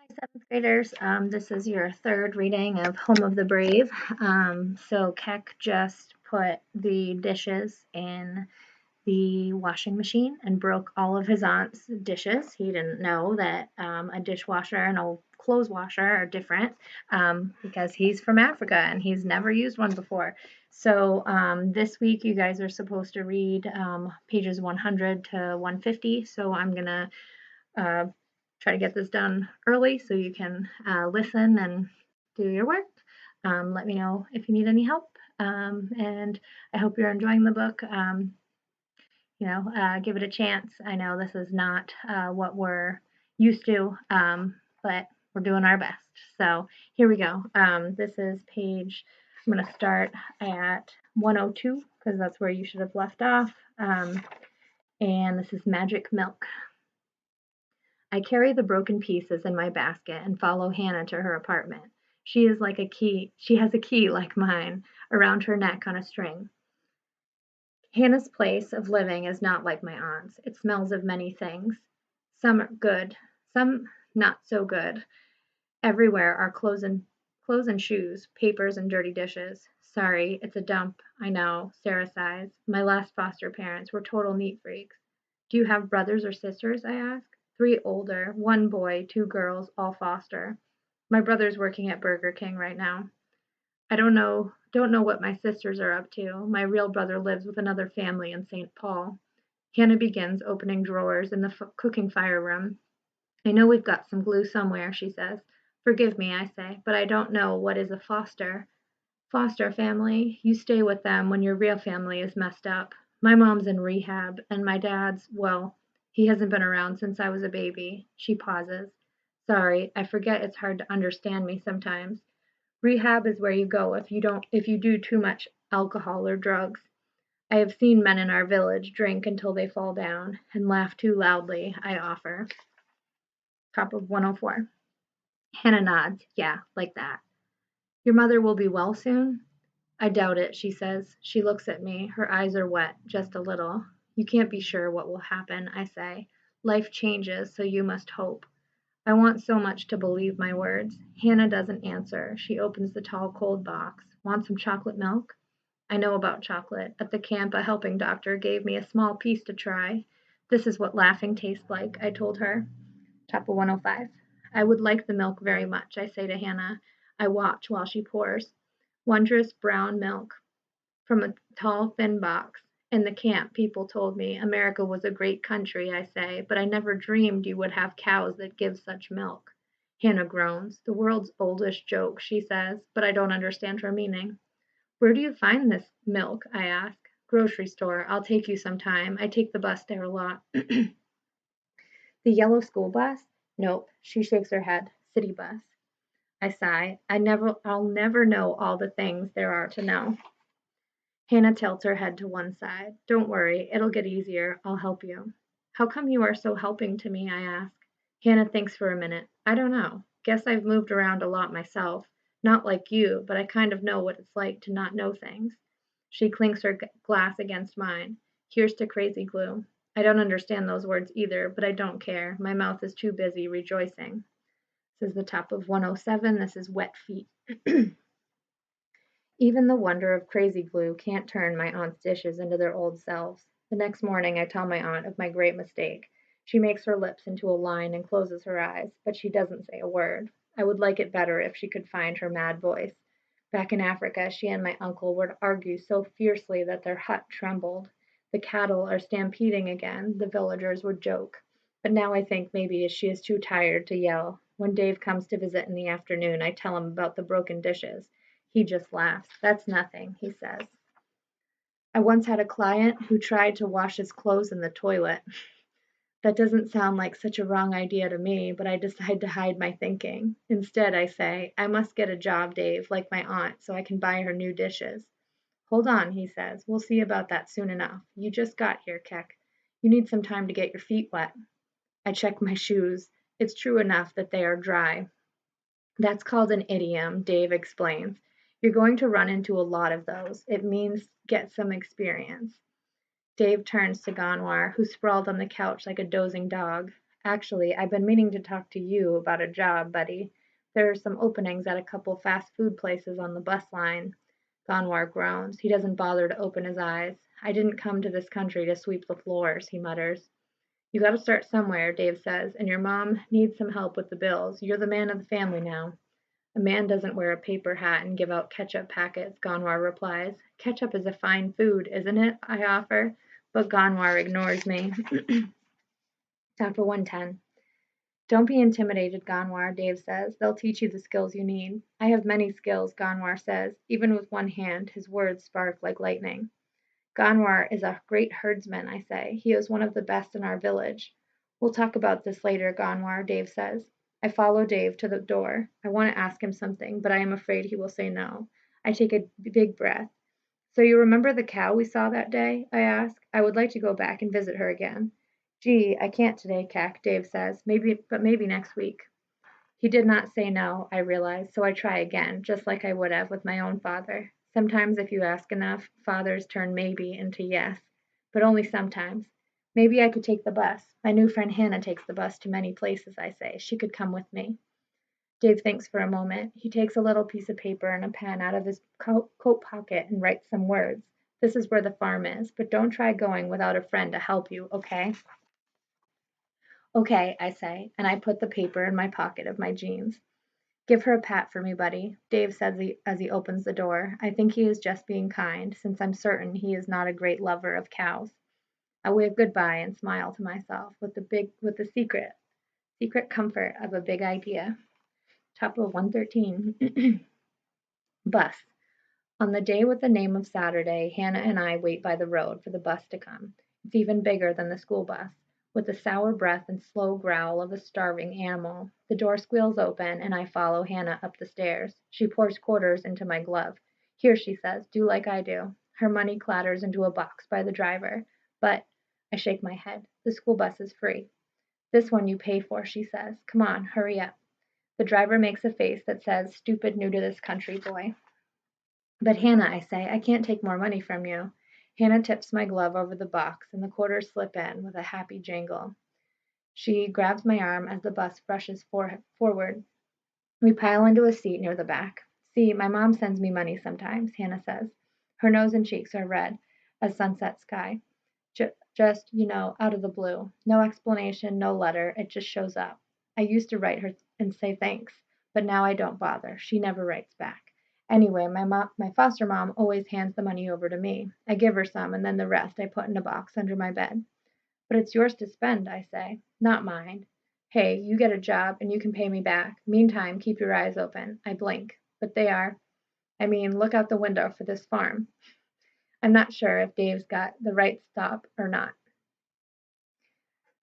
Hi, seventh graders. This is your third reading of Home of the Brave. So Keck just put the dishes in the washing machine and broke all of his aunt's dishes. He didn't know that a dishwasher and a clothes washer are different because he's from Africa and he's never used one before. So this week you guys are supposed to read pages 100 to 150. So I'm gonna uh, try to get this done early so you can listen and do your work. Let me know if you need any help. And I hope you're enjoying the book. Give it a chance. I know this is not what we're used to, but we're doing our best. So here we go. This is page, I'm going to start at 102 because that's where you should have left off. And this is Magic Milk. I carry the broken pieces in my basket and follow Hannah to her apartment. She has a key like mine around her neck on a string. Hannah's place of living is not like my aunt's. It smells of many things. Some are good, some not so good. Everywhere are clothes and shoes, papers and dirty dishes. Sorry, it's a dump, I know, Sarah sighs. My last foster parents were total neat freaks. Do you have brothers or sisters? I ask. Three older, one boy, two girls, all foster. My brother's working at Burger King right now. I don't know what my sisters are up to. My real brother lives with another family in St. Paul. Hannah begins opening drawers in the cooking fire room. I know we've got some glue somewhere, she says. Forgive me, I say, but I don't know what is a foster family. You stay with them when your real family is messed up. My mom's in rehab, and my dad's, well, he hasn't been around since I was a baby. She pauses. Sorry, I forget it's hard to understand me sometimes. Rehab is where you go if you do too much alcohol or drugs. I have seen men in our village drink until they fall down and laugh too loudly, I offer. Top of 104. Hannah nods. Yeah, like that. Your mother will be well soon? I doubt it, she says. She looks at me. Her eyes are wet, just a little. You can't be sure what will happen, I say. Life changes, so you must hope. I want so much to believe my words. Hannah doesn't answer. She opens the tall cold box. Want some chocolate milk? I know about chocolate. At the camp, a helping doctor gave me a small piece to try. This is what laughing tastes like, I told her. Top of 105. I would like the milk very much, I say to Hannah. I watch while she pours. Wondrous brown milk from a tall, thin box. In the camp, people told me America was a great country, I say, but I never dreamed you would have cows that give such milk. Hannah groans. The world's oldest joke, she says, but I don't understand her meaning. Where do you find this milk? I ask. Grocery store. I'll take you sometime. I take the bus there a lot. The yellow school bus? Nope. She shakes her head. City bus. I sigh. I'll never know all the things there are to know. Hannah tilts her head to one side. Don't worry, it'll get easier. I'll help you. How come you are so helping to me? I ask. Hannah thinks for a minute. I don't know. Guess I've moved around a lot myself. Not like you, but I kind of know what it's like to not know things. She clinks her glass against mine. Here's to crazy glue. I don't understand those words either, but I don't care. My mouth is too busy rejoicing. This is the top of 107. This is wet feet. Even the wonder of crazy glue can't turn my aunt's dishes into their old selves. The next morning I tell my aunt of my great mistake. She makes her lips into a line and closes her eyes, but she doesn't say a word. I would like it better if she could find her mad voice. Back in Africa, she and my uncle would argue so fiercely that their hut trembled. The cattle are stampeding again, the villagers would joke. But now I think maybe she is too tired to yell. When Dave comes to visit in the afternoon, I tell him about the broken dishes. He just laughs. That's nothing, he says. I once had a client who tried to wash his clothes in the toilet. That doesn't sound like such a wrong idea to me, but I decide to hide my thinking. Instead, I say, I must get a job, Dave, like my aunt, so I can buy her new dishes. Hold on, he says. We'll see about that soon enough. You just got here, Keck. You need some time to get your feet wet. I check my shoes. It's true enough that they are dry. That's called an idiom, Dave explains. You're going to run into a lot of those. It means get some experience. Dave turns to Gaanwar, who sprawled on the couch like a dozing dog. Actually, I've been meaning to talk to you about a job, buddy. There are some openings at a couple fast food places on the bus line. Gaanwar groans. He doesn't bother to open his eyes. I didn't come to this country to sweep the floors, he mutters. You gotta start somewhere, Dave says, and your mom needs some help with the bills. You're the man of the family now. A man doesn't wear a paper hat and give out ketchup packets, Gaanwar replies. Ketchup is a fine food, isn't it? I offer, but Gaanwar ignores me. Chapter 110. Don't be intimidated, Gaanwar, Dave says. They'll teach you the skills you need. I have many skills, Gaanwar says. Even with one hand, his words spark like lightning. Gaanwar is a great herdsman, I say. He is one of the best in our village. We'll talk about this later, Gaanwar, Dave says. I follow Dave to the door. I want to ask him something, but I am afraid he will say no. I take a big breath. So you remember the cow we saw that day? I ask. I would like to go back and visit her again. Gee, I can't today, Cack, Dave says. Maybe next week. He did not say no, I realize, so I try again, just like I would have with my own father. Sometimes, if you ask enough, fathers turn maybe into yes, but only sometimes. Maybe I could take the bus. My new friend Hannah takes the bus to many places, I say. She could come with me. Dave thinks for a moment. He takes a little piece of paper and a pen out of his coat pocket and writes some words. This is where the farm is, but don't try going without a friend to help you, okay? Okay, I say, and I put the paper in my pocket of my jeans. Give her a pat for me, buddy, Dave says as he opens the door. I think he is just being kind, since I'm certain he is not a great lover of cows. I wave goodbye and smile to myself with the secret comfort of a big idea. Top of 113. Bus. On the day with the name of Saturday, Hannah and I wait by the road for the bus to come. It's even bigger than the school bus. With the sour breath and slow growl of a starving animal, the door squeals open and I follow Hannah up the stairs. She pours quarters into my glove. Here, she says, do like I do. Her money clatters into a box by the driver. But I shake my head. The school bus is free. This one you pay for, she says. Come on, hurry up. The driver makes a face that says, stupid new to this country boy. But Hannah, I say, I can't take more money from you. Hannah tips my glove over the box, and the quarters slip in with a happy jangle. She grabs my arm as the bus rushes forward. We pile into a seat near the back. See, my mom sends me money sometimes, Hannah says. Her nose and cheeks are red as sunset sky. Just, out of the blue. No explanation, no letter. It just shows up. I used to write her and say thanks, but now I don't bother. She never writes back. Anyway, my foster mom always hands the money over to me. I give her some, and then the rest I put in a box under my bed. But it's yours to spend, I say, not mine. Hey, you get a job and you can pay me back. Meantime, keep your eyes open. I blink. But they are. Look out the window for this farm. I'm not sure if Dave's got the right stop or not.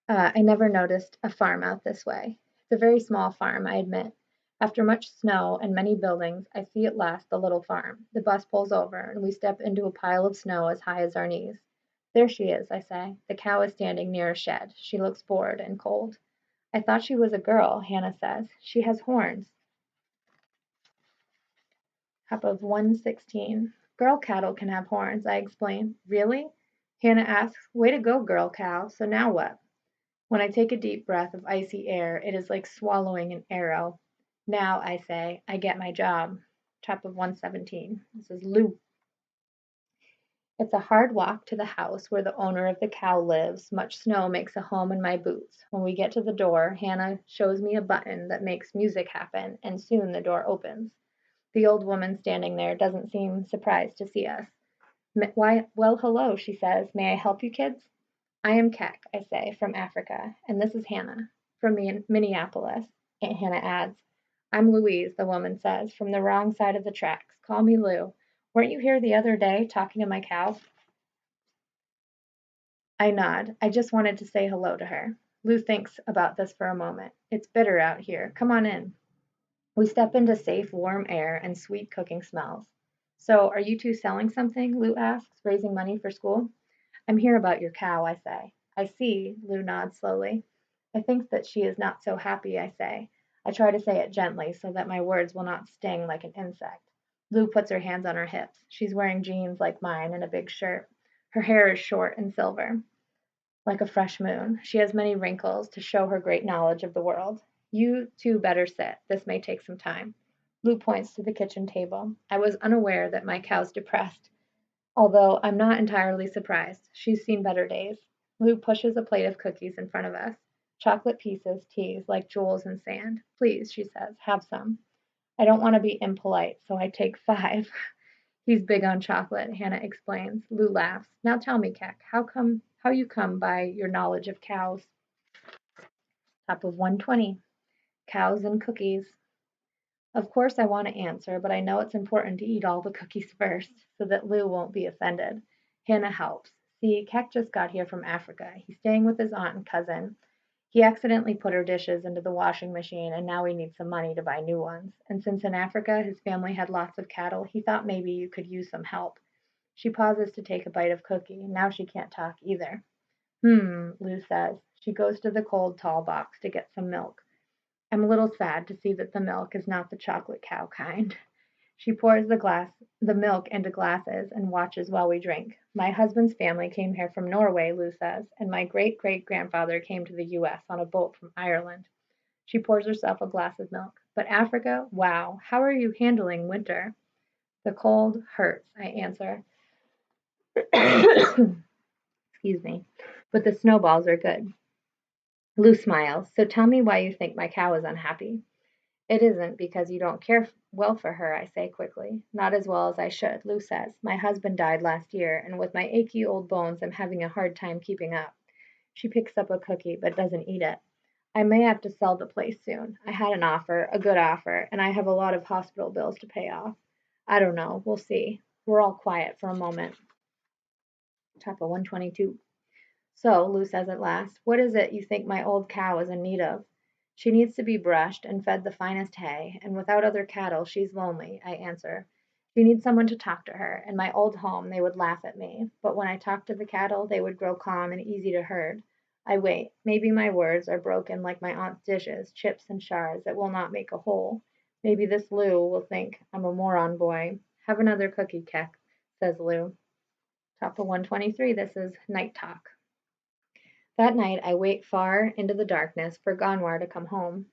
I never noticed a farm out this way. It's a very small farm, I admit. After much snow and many buildings, I see at last the little farm. The bus pulls over, and we step into a pile of snow as high as our knees. There she is, I say. The cow is standing near a shed. She looks bored and cold. I thought she was a girl, Hannah says. She has horns. Top of 116. Girl cattle can have horns, I explain. Really? Hannah asks. Way to go, girl cow. So now what? When I take a deep breath of icy air, it is like swallowing an arrow. Now, I say, I get my job. Top of 117. This is Lou. It's a hard walk to the house where the owner of the cow lives. Much snow makes a home in my boots. When we get to the door, Hannah shows me a button that makes music happen, and soon the door opens. The old woman standing there doesn't seem surprised to see us. Why, well, hello, she says. May I help you, kids? I am Keck, I say, from Africa, and this is Hannah, from Minneapolis. Aunt Hannah adds. I'm Louise, the woman says, from the wrong side of the tracks. Call me Lou. Weren't you here the other day talking to my cow? I nod. I just wanted to say hello to her. Lou thinks about this for a moment. It's bitter out here. Come on in. We step into safe, warm air and sweet cooking smells. So, are you two selling something? Lou asks, raising money for school. I'm here about your cow, I say. I see, Lou nods slowly. I think that she is not so happy, I say. I try to say it gently so that my words will not sting like an insect. Lou puts her hands on her hips. She's wearing jeans like mine and a big shirt. Her hair is short and silver. like a fresh moon. She has many wrinkles to show her great knowledge of the world. You two better sit. This may take some time. Lou points to the kitchen table. I was unaware that my cow's depressed, although I'm not entirely surprised. She's seen better days. Lou pushes a plate of cookies in front of us. Chocolate pieces teased like jewels in sand. Please, she says, have some. I don't want to be impolite, so I take 5. He's big on chocolate, Hannah explains. Lou laughs. Now tell me, Keck, how you come by your knowledge of cows? Top of 120. Cows and cookies. Of course I want to answer, but I know it's important to eat all the cookies first, so that Lou won't be offended. Hannah helps. See, Keck just got here from Africa. He's staying with his aunt and cousin. He accidentally put her dishes into the washing machine, and now he needs some money to buy new ones. And since in Africa his family had lots of cattle, he thought maybe you could use some help. She pauses to take a bite of cookie. Now she can't talk either. Lou says. She goes to the cold tall box to get some milk. I'm a little sad to see that the milk is not the chocolate cow kind. She pours the milk into glasses and watches while we drink. My husband's family came here from Norway, Lou says, and my great great grandfather came to the US on a boat from Ireland. She pours herself a glass of milk. But Africa? Wow, how are you handling winter? The cold hurts, I answer. Excuse me. But the snowballs are good. Lou smiles. So tell me why you think my cow is unhappy. It isn't because you don't care well for her, I say quickly. Not as well as I should, Lou says. My husband died last year, and with my achy old bones, I'm having a hard time keeping up. She picks up a cookie but doesn't eat it. I may have to sell the place soon. I had an offer, a good offer, and I have a lot of hospital bills to pay off. I don't know. We'll see. We're all quiet for a moment. Top of 122. So, Lou says at last, what is it you think my old cow is in need of? She needs to be brushed and fed the finest hay, and without other cattle she's lonely, I answer. She needs someone to talk to her. In my old home they would laugh at me, but when I talked to the cattle they would grow calm and easy to herd. I wait. Maybe my words are broken like my aunt's dishes, chips and shards that will not make a hole. Maybe this Lou will think I'm a moron boy. Have another cookie, Keck, says Lou. Top of 123, this is night talk. That night I wait far into the darkness for Gaanwar to come home.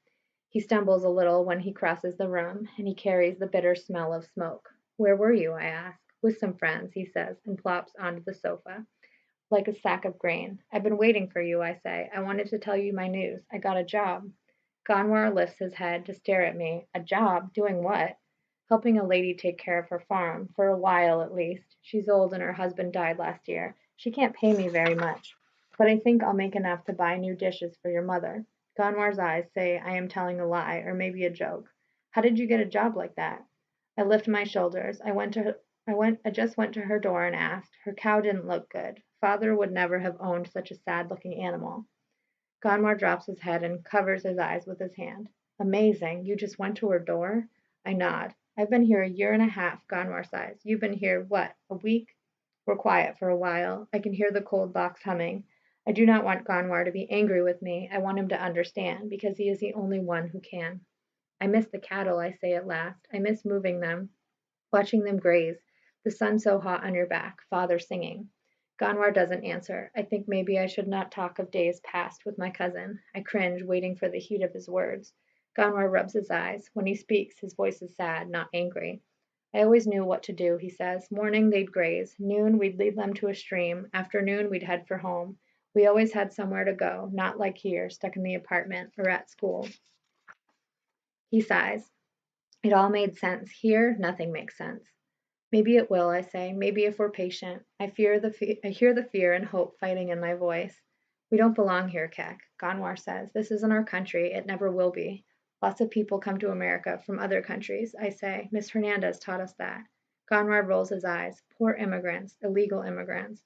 He stumbles a little when he crosses the room, and he carries the bitter smell of smoke. Where were you? I ask. With some friends, he says, and plops onto the sofa, like a sack of grain. I've been waiting for you, I say. I wanted to tell you my news. I got a job. Gaanwar lifts his head to stare at me. A job? Doing what? Helping a lady take care of her farm, for a while at least. She's old and her husband died last year. She can't pay me very much, but I think I'll make enough to buy new dishes for your mother. Gaanwar's eyes say I am telling a lie, or maybe a joke. How did you get a job like that? I lift my shoulders. I just went to her door and asked. Her cow didn't look good. Father would never have owned such a sad-looking animal. Gaanwar drops his head and covers his eyes with his hand. Amazing. You just went to her door? I nod. I've been here a year and a half, Gaanwar sighs. You've been here, what, a week? We're quiet for a while. I can hear the cold box humming. I do not want Gaanwar to be angry with me. I want him to understand, because he is the only one who can. I miss the cattle, I say at last. I miss moving them, watching them graze, the sun so hot on your back, father singing. Gaanwar doesn't answer. I think maybe I should not talk of days past with my cousin. I cringe, waiting for the heat of his words. Gaanwar rubs his eyes. When he speaks, his voice is sad, not angry. I always knew what to do, he says. Morning they'd graze. Noon we'd lead them to a stream. Afternoon we'd head for home. We always had somewhere to go, not like here, stuck in the apartment or at school. He sighs. It all made sense. Here, nothing makes sense. Maybe it will, I say. Maybe if we're patient. I hear the fear and hope fighting in my voice. We don't belong here, Keck. Gaanwar says. This isn't our country. It never will be. Lots of people come to America from other countries, I say. Miss Hernandez taught us that. Gaanwar rolls his eyes. Poor immigrants, illegal immigrants.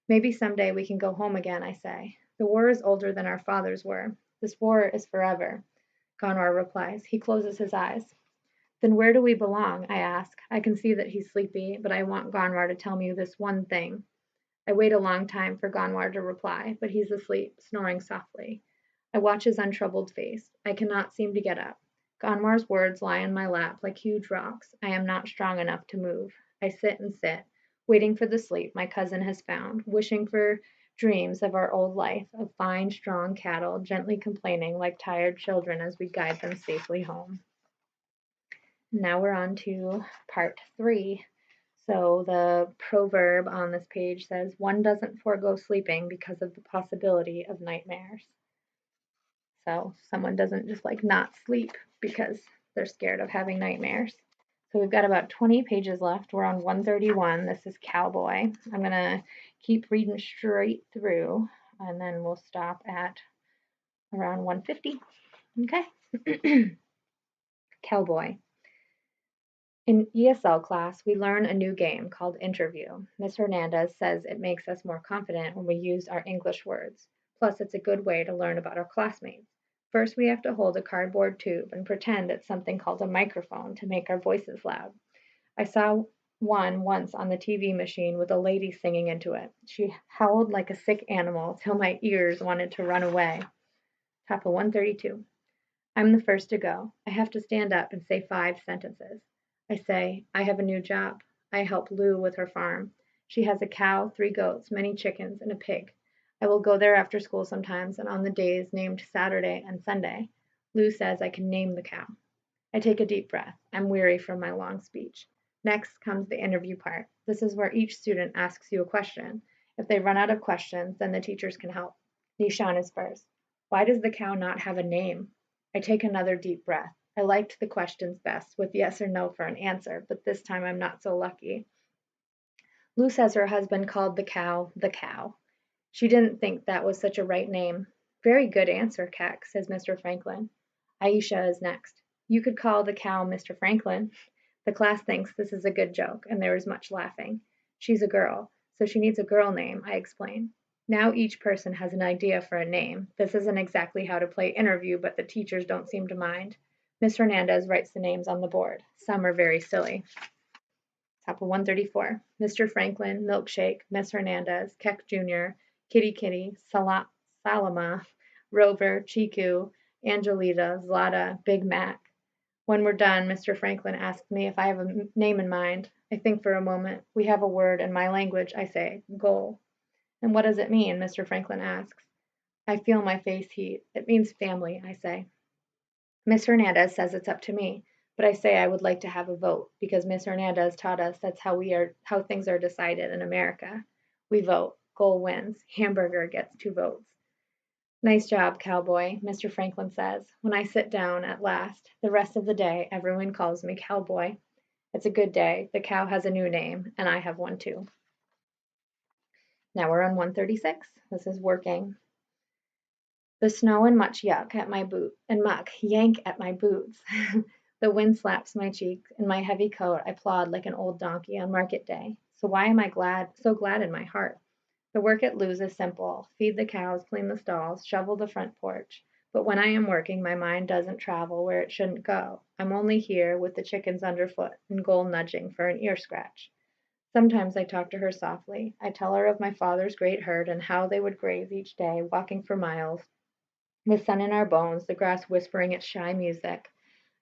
Maybe someday we can go home again, I say. The war is older than our fathers were. This war is forever. Gaanwar replies. He closes his eyes. Then where do we belong? I ask. I can see that he's sleepy, but I want Gaanwar to tell me this one thing. I wait a long time for Gaanwar to reply, but he's asleep, snoring softly. I watch his untroubled face. I cannot seem to get up. Gaanwar's words lie in my lap like huge rocks. I am not strong enough to move. I sit and sit, waiting for the sleep my cousin has found, wishing for dreams of our old life, of fine, strong cattle gently complaining like tired children as we guide them safely home. Now we're on to part 3. So the proverb on this page says, one doesn't forego sleeping because of the possibility of nightmares. So someone doesn't just like not sleep because they're scared of having nightmares. So we've got about 20 pages left. We're on 131. This is Cowboy. I'm going to keep reading straight through and then we'll stop at around 150. Okay. Cowboy. In ESL class, we learn a new game called Interview. Miss Hernandez says it makes us more confident when we use our English words. Plus, it's a good way to learn about our classmates. First, we have to hold a cardboard tube and pretend it's something called a microphone to make our voices loud. I saw one once on the TV machine with a lady singing into it. She howled like a sick animal till my ears wanted to run away. Top of 132. I'm the first to go. I have to stand up and say 5 sentences. I say, I have a new job. I help Lou with her farm. She has a cow, 3 goats, many chickens, and a pig. I will go there after school sometimes and on the days named Saturday and Sunday. Lou says I can name the cow. I take a deep breath. I'm weary from my long speech. Next comes the interview part. This is where each student asks you a question. If they run out of questions, then the teachers can help. Nishan is first. Why does the cow not have a name? I take another deep breath. I liked the questions best, with yes or no for an answer, but this time I'm not so lucky. Lou says her husband called the cow. She didn't think that was such a right name. Very good answer, Keck, says Mr. Franklin. Aisha is next. You could call the cow Mr. Franklin. The class thinks this is a good joke, and there is much laughing. She's a girl, so she needs a girl name, I explain. Now each person has an idea for a name. This isn't exactly how to play interview, but the teachers don't seem to mind. Miss Hernandez writes the names on the board. Some are very silly. Top of 134. Mr. Franklin, Milkshake, Miss Hernandez, Keck Jr., Kitty, Salama, Rover, Chiku, Angelita, Zlata, Big Mac. When we're done, Mr. Franklin asks me if I have a name in mind. I think for a moment. We have a word in my language, I say, goal. And what does it mean? Mr. Franklin asks. I feel my face heat. It means family, I say. Miss Hernandez says it's up to me, but I say I would like to have a vote because Miss Hernandez taught us that's how things are decided in America. We vote. Goal wins. Hamburger gets 2 votes. Nice job, cowboy, Mr. Franklin says. When I sit down at last, the rest of the day everyone calls me cowboy. It's a good day. The cow has a new name, and I have one too. Now we're on 136. This is working. The snow and much yuck at my boot and muck yank at my boots. The wind slaps my cheeks. In my heavy coat I plod like an old donkey on market day. So why am I so glad in my heart? The work at Lou's is simple. Feed the cows, clean the stalls, shovel the front porch. But when I am working, my mind doesn't travel where it shouldn't go. I'm only here with the chickens underfoot and Goal nudging for an ear scratch. Sometimes I talk to her softly. I tell her of my father's great herd and how they would graze each day, walking for miles, the sun in our bones, the grass whispering its shy music.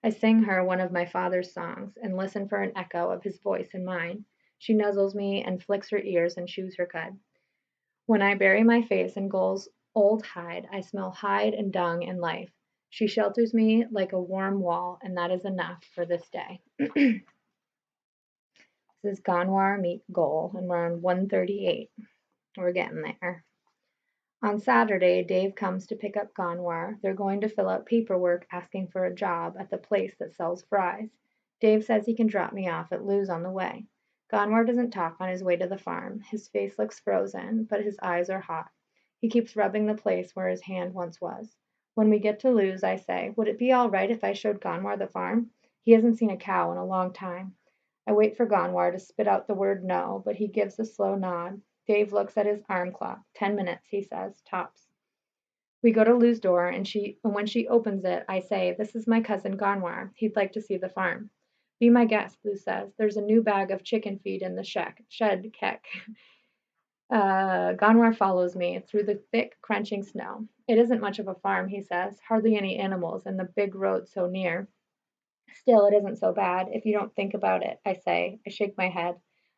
I sing her one of my father's songs and listen for an echo of his voice in mine. She nuzzles me and flicks her ears and chews her cud. When I bury my face in Goal's old hide, I smell hide and dung and life. She shelters me like a warm wall, and that is enough for this day. This is Gaanwar meet Goal, and we're on 138. We're getting there. On Saturday, Dave comes to pick up Gaanwar. They're going to fill out paperwork asking for a job at the place that sells fries. Dave says he can drop me off at Lou's on the way. Gaanwar doesn't talk on his way to the farm. His face looks frozen, but his eyes are hot. He keeps rubbing the place where his hand once was. When we get to Lou's, I say, would it be all right if I showed Gaanwar the farm? He hasn't seen a cow in a long time. I wait for Gaanwar to spit out the word no, but he gives a slow nod. Dave looks at his arm clock. 10 minutes, he says, tops. We go to Lou's door, and when she opens it, I say, this is my cousin Gaanwar. He'd like to see the farm. Be my guest, Lou says. There's a new bag of chicken feed in the shed, Keck. Gaanwar follows me through the thick, crunching snow. It isn't much of a farm, he says. Hardly any animals, and the big road so near. Still, it isn't so bad if you don't think about it, I say. I shake my head.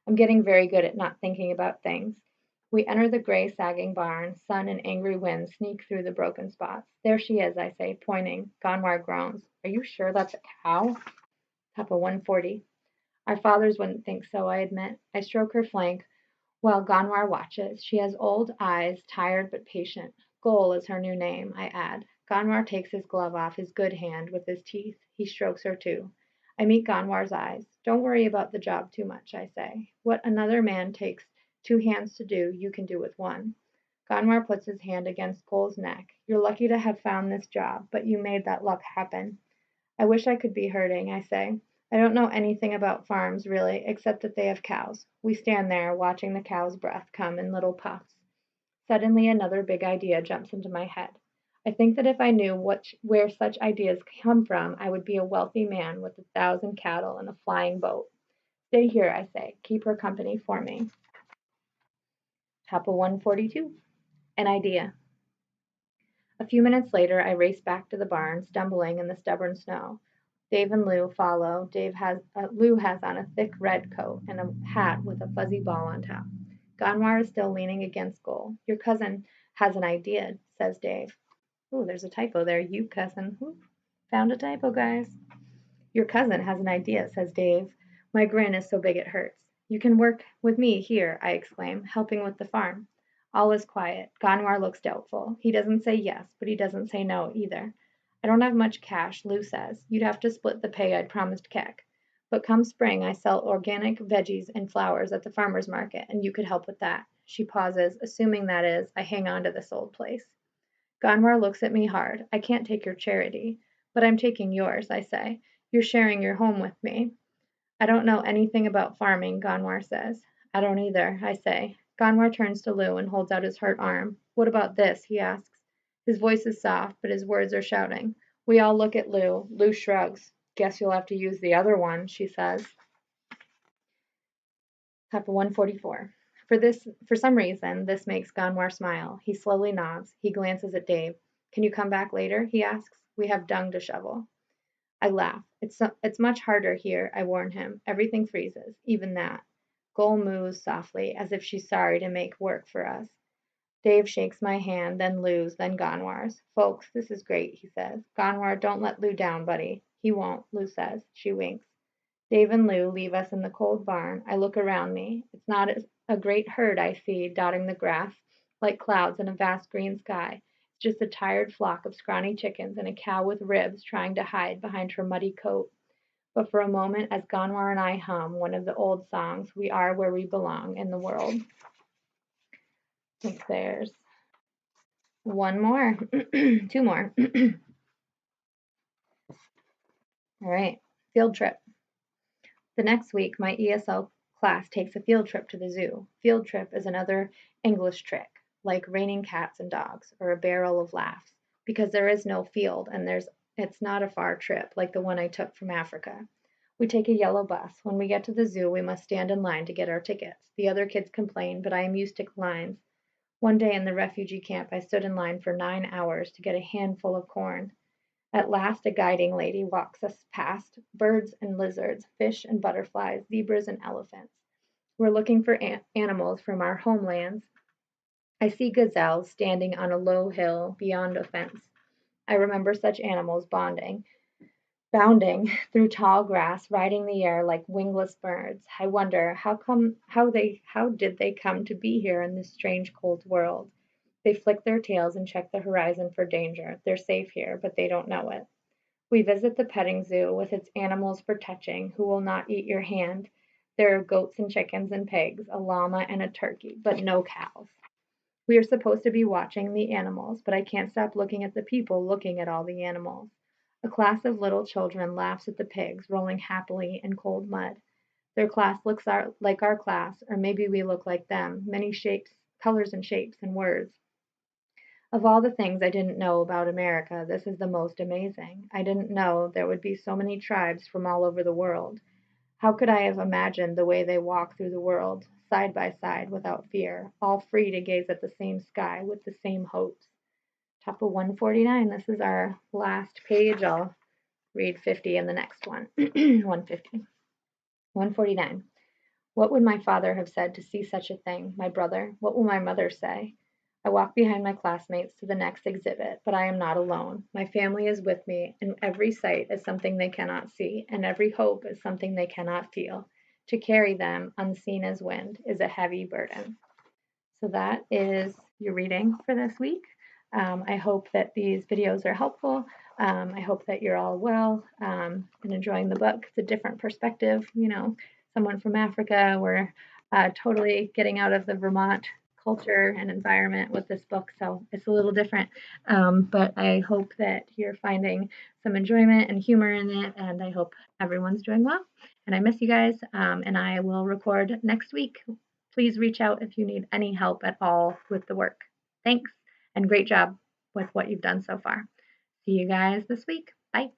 I'm getting very good at not thinking about things. We enter the gray, sagging barn. Sun and angry wind sneak through the broken spots. There she is, I say, pointing. Gaanwar groans. Are you sure that's a cow? Papa 140. Our fathers wouldn't think so, I admit. I stroke her flank while Gaanwar watches. She has old eyes, tired but patient. Gol is her new name, I add. Gaanwar takes his glove off his good hand with his teeth. He strokes her too. I meet Gaanwar's eyes. Don't worry about the job too much, I say. What another man takes 2 hands to do, you can do with one. Gaanwar puts his hand against Gol's neck. You're lucky to have found this job, but you made that luck happen. I wish I could be herding, I say. I don't know anything about farms, really, except that they have cows. We stand there, watching the cow's breath come in little puffs. Suddenly another big idea jumps into my head. I think that if I knew where such ideas come from, I would be a wealthy man with 1,000 cattle and a flying boat. Stay here, I say. Keep her company for me. Papa 142. An idea. A few minutes later I race back to the barn, stumbling in the stubborn snow. Dave and Lou follow. Lou has on a thick red coat and a hat with a fuzzy ball on top. Gaanwar is still leaning against Gol. Your cousin has an idea, says Dave. Ooh, there's a typo there. You cousin. Ooh, found a typo, guys. Your cousin has an idea, says Dave. My grin is so big it hurts. You can work with me here, I exclaim, helping with the farm. All is quiet. Gaanwar looks doubtful. He doesn't say yes, but he doesn't say no either. I don't have much cash, Lou says. You'd have to split the pay I'd promised Keck. But come spring, I sell organic veggies and flowers at the farmer's market, and you could help with that. She pauses, assuming that is, I hang on to this old place. Gaanwar looks at me hard. I can't take your charity. But I'm taking yours, I say. You're sharing your home with me. I don't know anything about farming, Gaanwar says. I don't either, I say. Gaanwar turns to Lou and holds out his hurt arm. What about this? He asks. His voice is soft, but his words are shouting. We all look at Lou. Lou shrugs. Guess you'll have to use the other one, she says. Papa 144. For some reason, this makes Gaanwar smile. He slowly nods. He glances at Dave. Can you come back later? He asks. We have dung to shovel. I laugh. It's much harder here, I warn him. Everything freezes, even that. Gol moos softly, as if she's sorry to make work for us. Dave shakes my hand, then Lou's, then Gaanwar's. Folks, this is great, he says. Gaanwar, don't let Lou down, buddy. He won't, Lou says. She winks. Dave and Lou leave us in the cold barn. I look around me. It's not a great herd I see dotting the grass like clouds in a vast green sky. It's just a tired flock of scrawny chickens and a cow with ribs trying to hide behind her muddy coat. But for a moment, as Gaanwar and I hum one of the old songs, we are where we belong in the world. I think there's one more, two more. All right, field trip. The next week, my ESL class takes a field trip to the zoo. Field trip is another English trick, like raining cats and dogs, or a barrel of laughs, because there is no field and it's not a far trip like the one I took from Africa. We take a yellow bus. When we get to the zoo, we must stand in line to get our tickets. The other kids complain, but I am used to lines. One day in the refugee camp, I stood in line for 9 hours to get a handful of corn. At last a guiding lady walks us past birds and lizards, fish and butterflies, zebras and elephants. We're looking for animals from our homelands. I see gazelles standing on a low hill beyond a fence. I remember such animals bounding through tall grass, riding the air like wingless birds. I wonder how did they come to be here in this strange cold world? They flick their tails and check the horizon for danger. They're safe here, but they don't know it. We visit the petting zoo with its animals for touching, who will not eat your hand. There are goats and chickens and pigs, a llama and a turkey, but no cows. We are supposed to be watching the animals, but I can't stop looking at the people looking at all the animals. A class of little children laughs at the pigs rolling happily in cold mud. Their class looks like our class, or maybe we look like them, many shapes, colors and shapes and words. Of all the things I didn't know about America, this is the most amazing. I didn't know there would be so many tribes from all over the world. How could I have imagined the way they walk through the world, side by side, without fear, all free to gaze at the same sky with the same hopes? Top of 149. This is our last page. I'll read 50 in the next one. 150. 149. What would my father have said to see such a thing? My brother? What will my mother say? I walk behind my classmates to the next exhibit, but I am not alone. My family is with me, and every sight is something they cannot see, and every hope is something they cannot feel. To carry them, unseen as wind, is a heavy burden. So that is your reading for this week. I hope that these videos are helpful. I hope that you're all well and enjoying the book. It's a different perspective, someone from Africa. We're totally getting out of the Vermont culture and environment with this book, so it's a little different. But I hope that you're finding some enjoyment and humor in it, and I hope everyone's doing well. And I miss you guys, and I will record next week. Please reach out if you need any help at all with the work. Thanks, and great job with what you've done so far. See you guys this week. Bye.